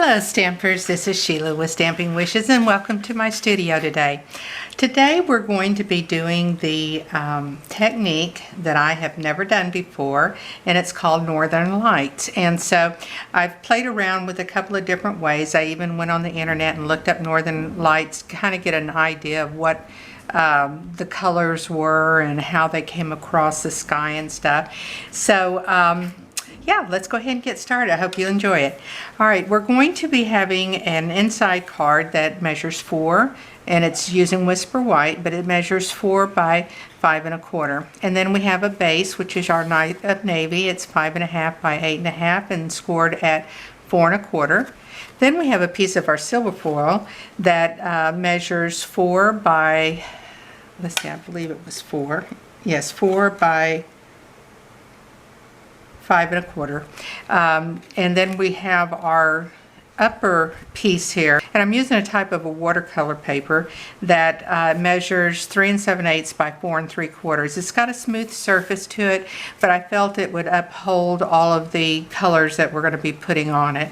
Hello Stampers, this is Sheila with Stamping Wishes and welcome to my studio today. Today we're going to be doing the technique that I have never done before, and it's called Northern Lights. And so I've played around with a couple of different ways. I even went on the internet and looked up Northern Lights, kind of get an idea of what the colors were and how they came across the sky and stuff. So yeah, let's go ahead and get started. I hope you enjoy it. All right, we're going to be having an inside card that measures 4, and it's using Whisper White, but it measures 4 by 5 1/4. And then we have a base, which is our Night of Navy. It's 5 1/2 by 8 1/2 and scored at 4 1/4. Then we have a piece of our silver foil that measures 4 by, let's see, I believe it was 4. Yes, 4 by 5 1/4. And then we have our upper piece here, and I'm using a type of a watercolor paper that measures 3 7/8 by 4 3/4. It's got a smooth surface to it, but I felt it would uphold all of the colors that we're going to be putting on it.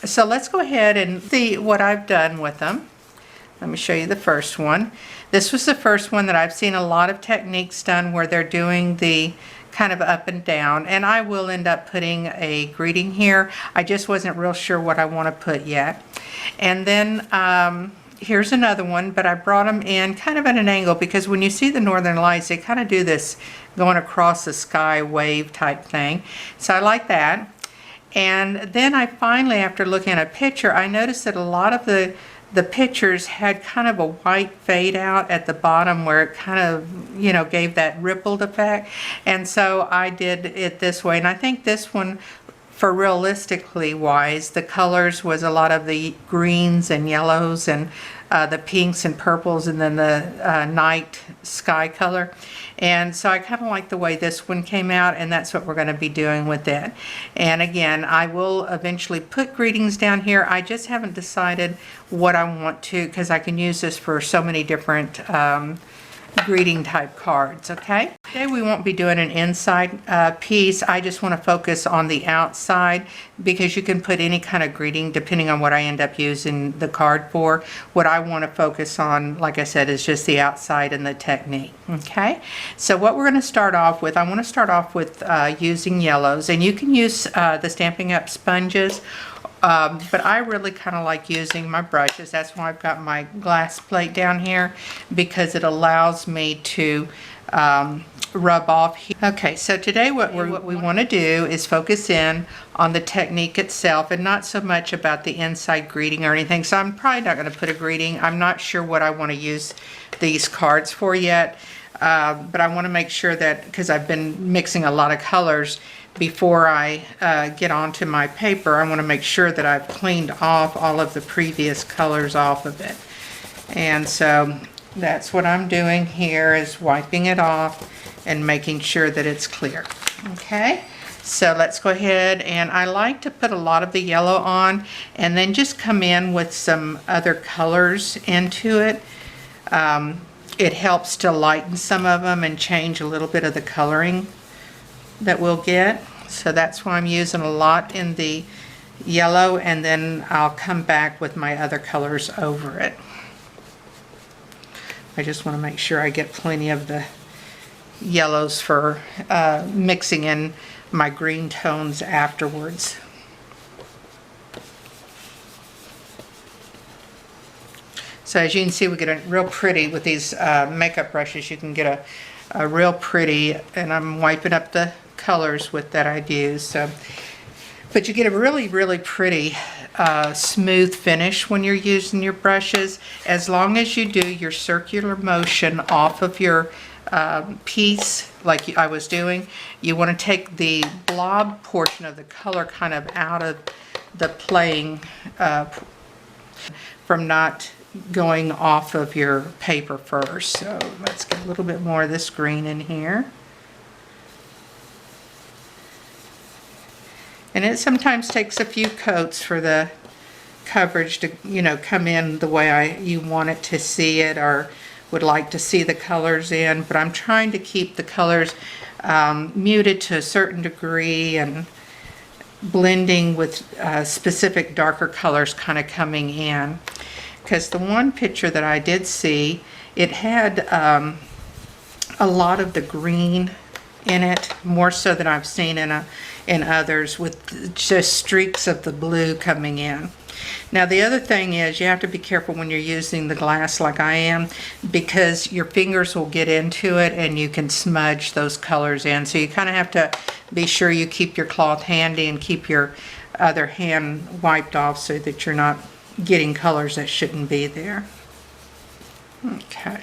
So let's go ahead and see what I've done with them. Let me show you the first one. This was the first one that I've seen a lot of techniques done where they're doing the kind of up and down, and I will end up putting a greeting here. I just wasn't real sure what I want to put yet. And then here's another one, but I brought them in kind of at an angle because when you see the Northern Lights, they kind of do this going across the sky wave type thing. So I like that. And then I finally, after looking at a picture, I noticed that a lot of the pictures had kind of a white fade out at the bottom where it kind of, you know, gave that rippled effect. And so I did it this way. And I think this one, for realistically wise, the colors was a lot of the greens and yellows and the pinks and purples, and then the night sky color. And so I kind of like the way this one came out, and that's what we're going to be doing with it. And again, I will eventually put greetings down here. I just haven't decided what I want to, because I can use this for so many different greeting type cards. Okay, today we won't be doing an inside piece. I just want to focus on the outside, because you can put any kind of greeting depending on what I end up using the card for. What I want to focus on, like I said, is just the outside and the technique. Okay, so what we're going to start off with, I want to start off with using yellows, and you can use the Stampin' Up! Sponges. But I really kind of like using my brushes. That's why I've got my glass plate down here, because it allows me to rub off here. Okay, so today what we want to do is focus in on the technique itself and not so much about the inside greeting or anything. So I'm probably not going to put a greeting. I'm not sure what I want to use these cards for yet, but I want to make sure that, because I've been mixing a lot of colors, before I get onto my paper, I want to make sure that I've cleaned off all of the previous colors off of it. And so that's what I'm doing here, is wiping it off and making sure that it's clear. Okay, so let's go ahead, and I like to put a lot of the yellow on and then just come in with some other colors into it. It helps to lighten some of them and change a little bit of the coloring that we'll get. So that's why I'm using a lot in the yellow, and then I'll come back with my other colors over it. I just want to make sure I get plenty of the yellows for mixing in my green tones afterwards. So as you can see, we get a real pretty with these makeup brushes. You can get a real pretty, and I'm wiping up the colors with that I'd use. So, but you get a really, really pretty smooth finish when you're using your brushes, as long as you do your circular motion off of your piece like I was doing. You want to take the blob portion of the color kind of out of the playing from not going off of your paper first. So let's get a little bit more of this green in here. And it sometimes takes a few coats for the coverage to, you know, come in the way you want it to see it, or would like to see the colors in. But I'm trying to keep the colors muted to a certain degree, and blending with specific darker colors kind of coming in. Because the one picture that I did see, it had a lot of the green in it, more so than I've seen in others, with just streaks of the blue coming in. Now the other thing is you have to be careful when you're using the glass like I am, because your fingers will get into it and you can smudge those colors in. So you kind of have to be sure you keep your cloth handy and keep your other hand wiped off so that you're not getting colors that shouldn't be there. Okay.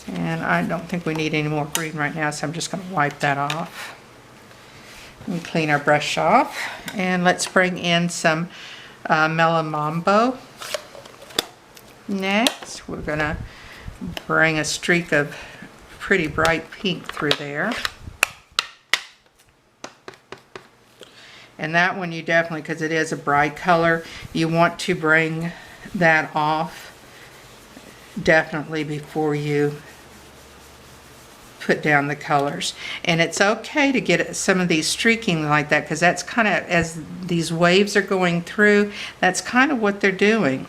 And I don't think we need any more green right now, so I'm just going to wipe that off. And clean our brush off. And let's bring in some Mellow Mambo. Next, we're going to bring a streak of pretty bright pink through there. And that one you definitely, because it is a bright color, you want to bring that off definitely before you put down the colors. And it's okay to get some of these streaking like that, because that's kind of, as these waves are going through, that's kind of what they're doing.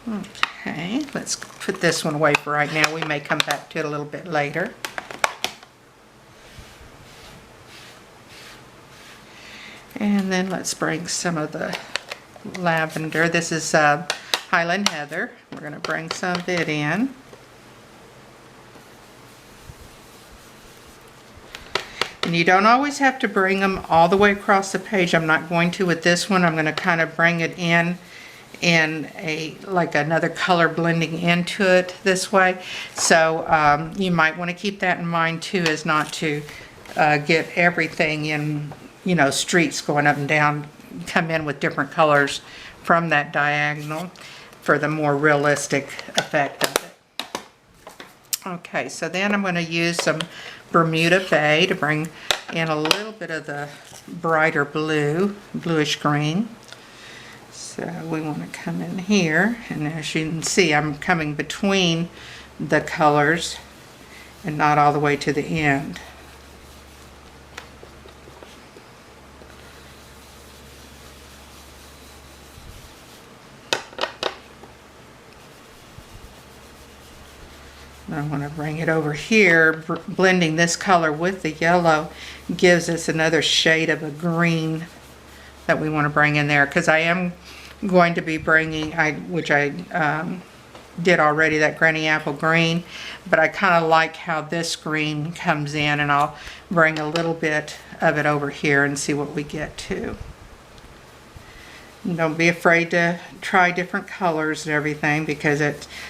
Okay, let's put this one away for right now. We may come back to it a little bit later. And then let's bring some of the lavender. This is Highland Heather. We're going to bring some of it in. And you don't always have to bring them all the way across the page. I'm not going to with this one. I'm going to kind of bring it in a like another color blending into it this way. So you might want to keep that in mind too, is not to get everything in, you know, streaks going up and down. Come in with different colors from that diagonal for the more realistic effect of it. Okay, so then I'm going to use some Bermuda Bay to bring in a little bit of the brighter blue, bluish green. So we want to come in here, and as you can see, I'm coming between the colors and not all the way to the end. I want to bring it over here. Blending this color with the yellow gives us another shade of a green that we want to bring in there, because I am going to be bringing, which I did already, that Granny Apple green, but I kind of like how this green comes in, and I'll bring a little bit of it over here and see what we get to. Don't be afraid to try different colors and everything, because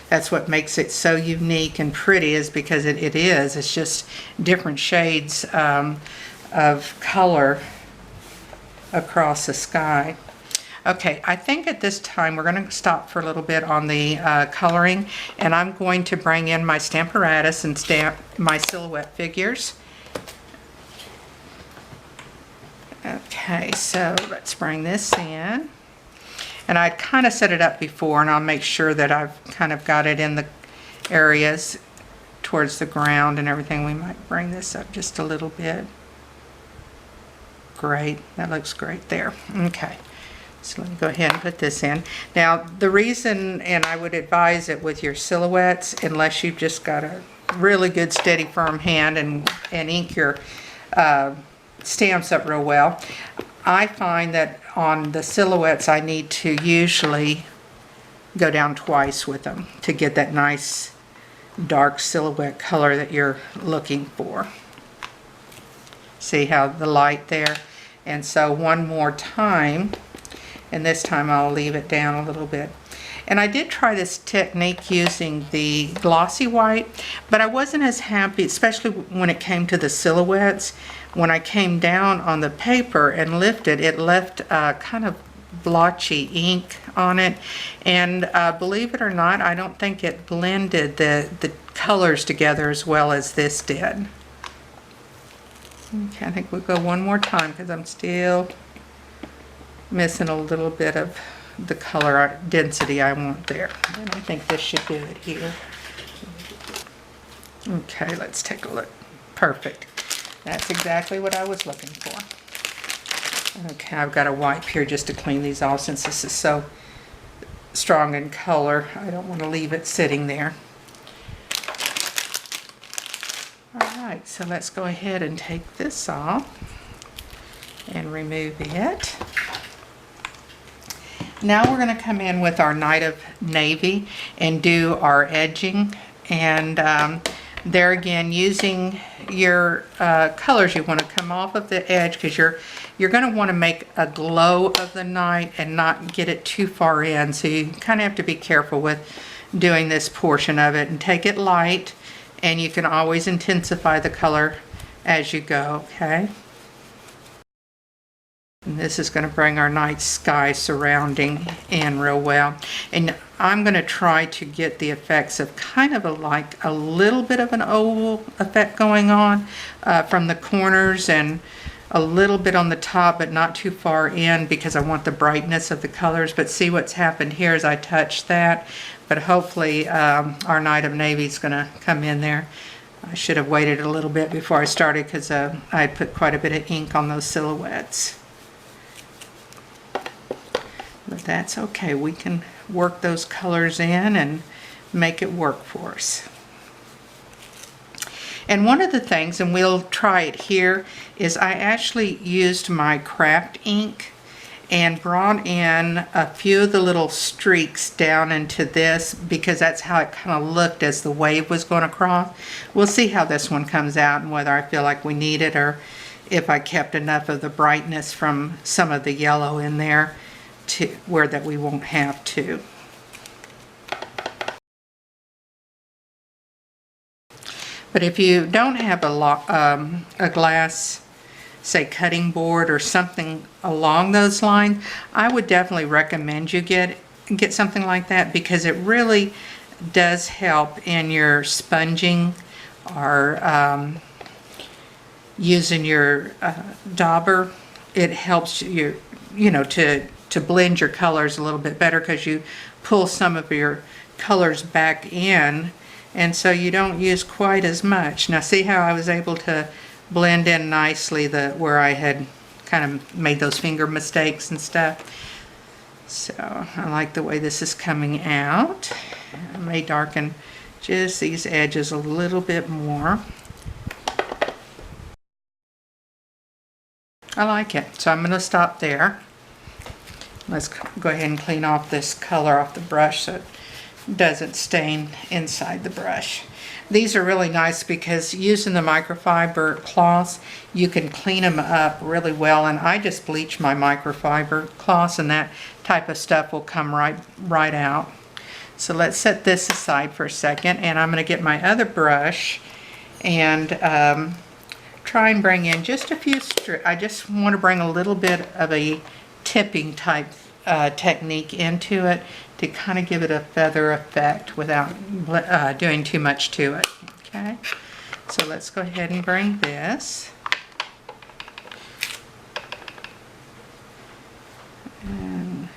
that's what makes it so unique and pretty, is because it is. It's just different shades of color across the sky. Okay, I think at this time we're going to stop for a little bit on the coloring, and I'm going to bring in my Stamparatus and stamp my silhouette figures. Okay, so let's bring this in. And I kind of set it up before, and I'll make sure that I've kind of got it in the areas towards the ground and everything. We might bring this up just a little bit. Great, that looks great there. Okay, so let me go ahead and put this in. Now the reason, and I would advise it with your silhouettes, unless you've just got a really good steady firm hand and ink your stamps up real well, I find that on the silhouettes I need to usually go down twice with them to get that nice dark silhouette color that you're looking for. See how the light there? And so one more time, and this time I'll leave it down a little bit. And I did try this technique using the glossy white, but I wasn't as happy, especially when it came to the silhouettes. When I came down on the paper and lifted, it left kind of blotchy ink on it. And believe it or not, I don't think it blended the colors together as well as this did. Okay, I think we'll go one more time because I'm still missing a little bit of the color density I want there. And I think this should do it here. Okay, let's take a look. Perfect. That's exactly what I was looking for. Okay, I've got a wipe here just to clean these off since this is so strong in color. I don't want to leave it sitting there. Alright, so let's go ahead and take this off and remove it. Now we're going to come in with our Night of Navy and do our edging, and there again using your colors you want to come off of the edge, because you're going to want to make a glow of the night and not get it too far in, so you kind of have to be careful with doing this portion of it, and take it light, and you can always intensify the color as you go. Okay, and this is going to bring our night sky surrounding in real well. And I'm going to try to get the effects of kind of like a little bit of an oval effect going on from the corners, and a little bit on the top, but not too far in, because I want the brightness of the colors. But see what's happened here as I touch that. But hopefully our Night of Navy is going to come in there. I should have waited a little bit before I started, because I put quite a bit of ink on those silhouettes. But that's okay. We can work those colors in and make it work for us. And one of the things, and we'll try it here, is I actually used my craft ink and brought in a few of the little streaks down into this, because that's how it kind of looked as the wave was going across. We'll see how this one comes out and whether I feel like we need it, or if I kept enough of the brightness from some of the yellow in there to where that we won't have to. But if you don't have a glass, say cutting board or something along those lines, I would definitely recommend you get something like that, because it really does help in your sponging, or using your dauber. It helps you, to blend your colors a little bit better, because you pull some of your colors back in, and so you don't use quite as much. Now see how I was able to blend in nicely where I had kind of made those finger mistakes and stuff. So I like the way this is coming out. I may darken just these edges a little bit more. I like it, so I'm going to stop there. Let's go ahead and clean off this color off the brush so it doesn't stain inside the brush. These are really nice because using the microfiber cloths, you can clean them up really well, and I just bleach my microfiber cloths, and that type of stuff will come right out. So let's set this aside for a second, and I'm going to get my other brush and try and bring in just a few strips. I just want to bring a little bit of a tipping type technique into it to kind of give it a feather effect without doing too much to it. Okay, so let's go ahead and bring this. And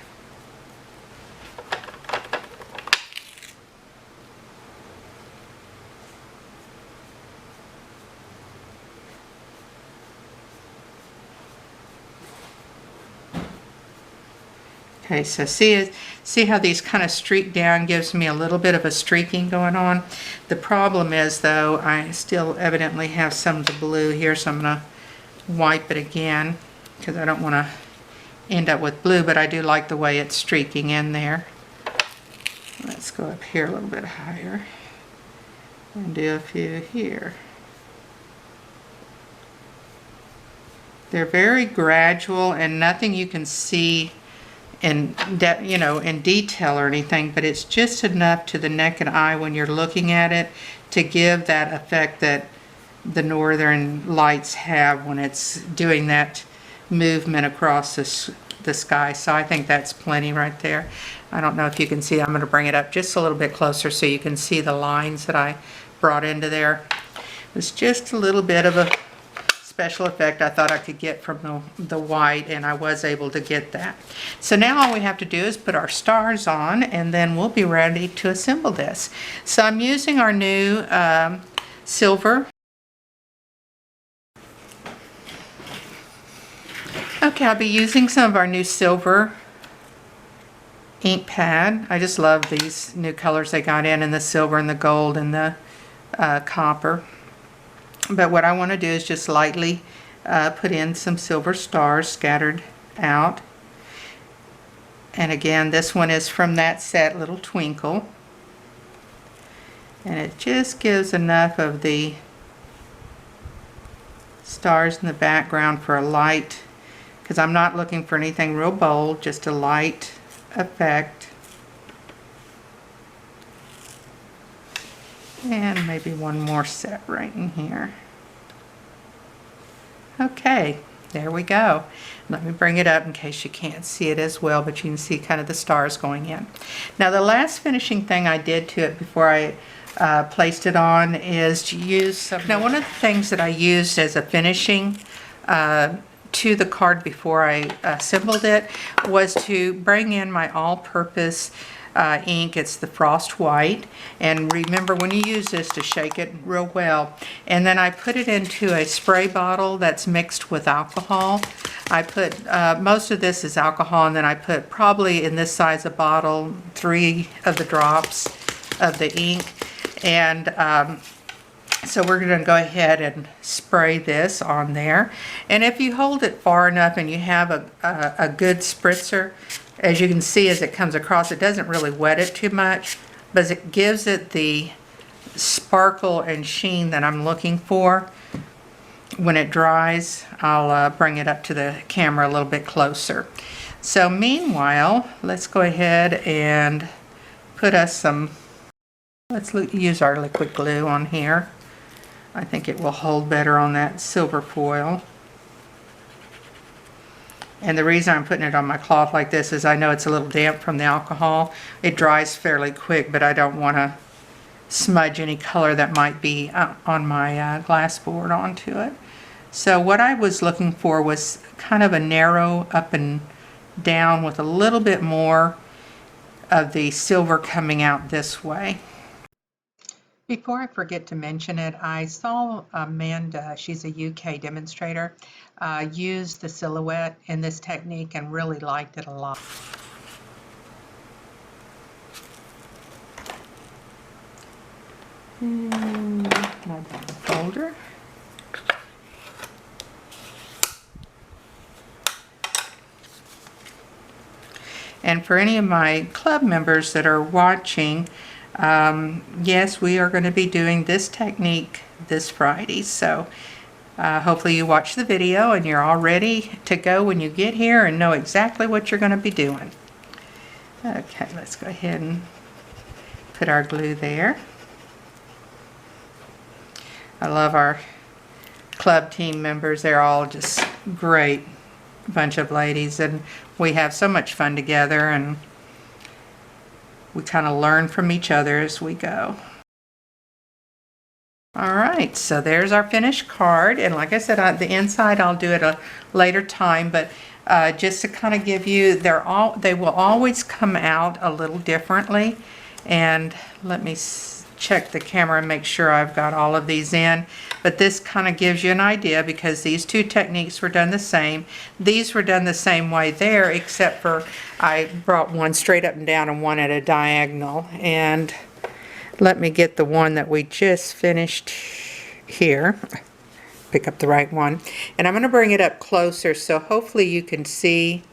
okay, so see how these kind of streak down gives me a little bit of a streaking going on. The problem is, though, I still evidently have some of the blue here, so I'm going to wipe it again because I don't want to end up with blue, but I do like the way it's streaking in there. Let's go up here a little bit higher and do a few here. They're very gradual and nothing you can see in detail or anything, but it's just enough to the naked eye when you're looking at it to give that effect that the northern lights have when it's doing that movement across the sky. So I think that's plenty right there. I don't know if you can see. I'm going to bring it up just a little bit closer so you can see the lines that I brought into there. It's just a little bit of a special effect I thought I could get from the white, and I was able to get that. So now all we have to do is put our stars on, and then we'll be ready to assemble this. So I'm using our new silver. Okay, I'll be using some of our new silver ink pad. I just love these new colors they got in the silver and the gold and the copper. But what I want to do is just lightly put in some silver stars scattered out. And again, this one is from that set, Little Twinkle. And it just gives enough of the stars in the background for a light, because I'm not looking for anything real bold, just a light effect. And maybe one more set right in here. Okay, there we go. Let me bring it up in case you can't see it as well, but you can see kind of the stars going in. Now the last finishing thing I did to it before I placed it on is to use some. Now one of the things that I used as a finishing to the card before I assembled it was to bring in my all-purpose ink. It's the Frost White, and remember when you use this to shake it real well. And then I put it into a spray bottle that's mixed with alcohol. I put most of this is alcohol, and then I put probably in this size of bottle 3 of the drops of the ink. And so we're going to go ahead and spray this on there. And if you hold it far enough and you have a good spritzer, as you can see as it comes across, it doesn't really wet it too much, but it gives it the sparkle and sheen that I'm looking for. When it dries, I'll bring it up to the camera a little bit closer. So meanwhile, let's go ahead and put us some, let's use our liquid glue on here. I think it will hold better on that silver foil. And the reason I'm putting it on my cloth like this is I know it's a little damp from the alcohol. It dries fairly quick, but I don't want to smudge any color that might be on my glass board onto it. So what I was looking for was kind of a narrow up and down with a little bit more of the silver coming out this way. Before I forget to mention it, I saw Amanda, she's a UK demonstrator, use the silhouette in this technique and really liked it a lot. My bottle folder. And for any of my club members that are watching, yes, we are going to be doing this technique this Friday. So hopefully you watch the video and you're all ready to go when you get here and know exactly what you're going to be doing. Okay, let's go ahead and put our glue there. I love our club team members. They're all just great bunch of ladies, and we have so much fun together, and we kind of learn from each other as we go. All right, so there's our finished card, and like I said, on the inside I'll do it a later time, but just to kind of give you, they will always come out a little differently. And let me check the camera and make sure I've got all of these in. But this kind of gives you an idea, because these two techniques were done the same. These were done the same way there, except for I brought one straight up and down and one at a diagonal. And let me get the one that we just finished here. Pick up the right one. And I'm going to bring it up closer so hopefully you can see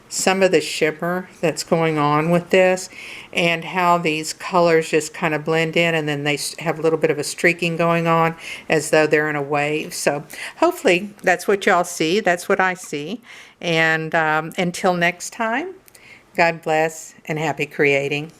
some of the shimmer that's going on with this, and how these colors just kind of blend in, and then they have a little bit of a streaking going on as though they're in a wave. So hopefully that's what y'all see. That's what I see. And until next time, God bless and happy creating.